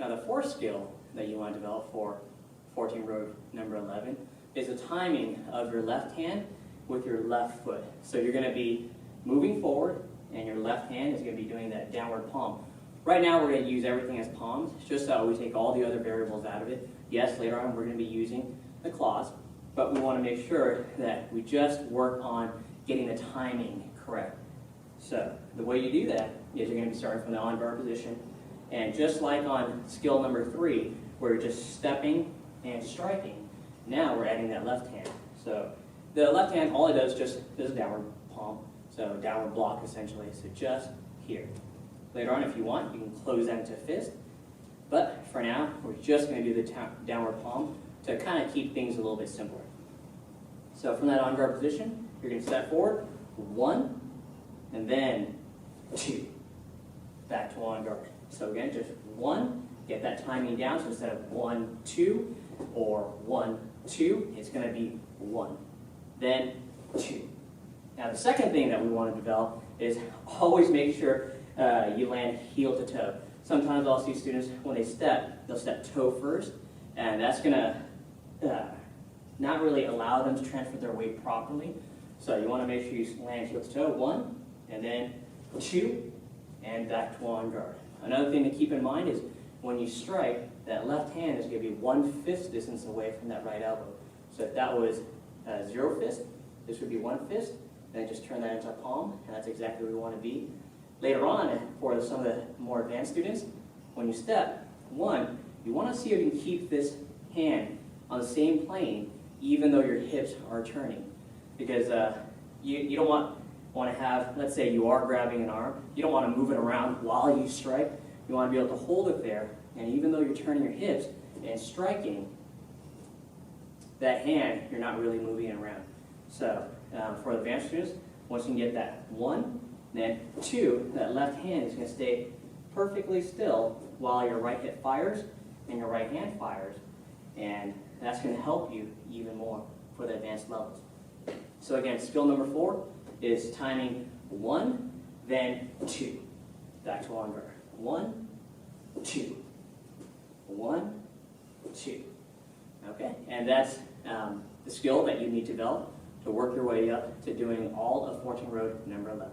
Now the fourth skill that you want to develop for 14 road number 11 is the timing of your left hand with your left foot. So you're going to be moving forward and your left hand is going to be doing that downward palm. Right now we're going to use everything as palms, just so we take all the other variables out of it. Yes, later on we're going to be using the claws, but we want to make sure that we just work on getting the timing correct. So the way you do that is you're going to be starting from the on guard position, and just like on skill number 3, where you're just stepping and striking, now we're adding that left hand. So the left hand, all it does just is a downward palm, so downward block essentially, so just here. Later on, if you want, you can close that into a fist, but for now, we're just going to do the downward palm to kind of keep things a little bit simpler. So from that on guard position, you're going to step forward, 1, and then 2, back to on guard. So again, just 1, get that timing down, so instead of 1, 2, or 1, 2, it's going to be 1, then 2. Now the second thing that we want to develop is always make sure you land heel to toe. Sometimes I'll see students, when they step, they'll step toe first, and that's going to not really allow them to transfer their weight properly. So you want to make sure you land heel to toe, 1, and then 2, and back to on guard. Another thing to keep in mind is when you strike, that left hand is going to be 1 fist distance away from that right elbow. So if that was 0 fist, this would be 1 fist, then just turn that into a palm, and that's exactly where we want to be. Later on, for some of the more advanced students, when you step, 1, you want to see if you can keep this hand on the same plane even though your hips are turning. Because you don't want to have, let's say you are grabbing an arm, you don't want to move it around while you strike. You want to be able to hold it there, and even though you're turning your hips and striking, that hand, you're not really moving it around. So for advanced students, once you can get that 1, then 2, that left hand is going to stay perfectly still while your right hip fires and your right hand fires, and that's going to help you even more for the advanced levels. So again, skill number 4 is timing 1, then 2. Back to on guard. 1, 2. 1, 2. Okay, and that's the skill that you need to develop to work your way up to doing all of 14 road number 11.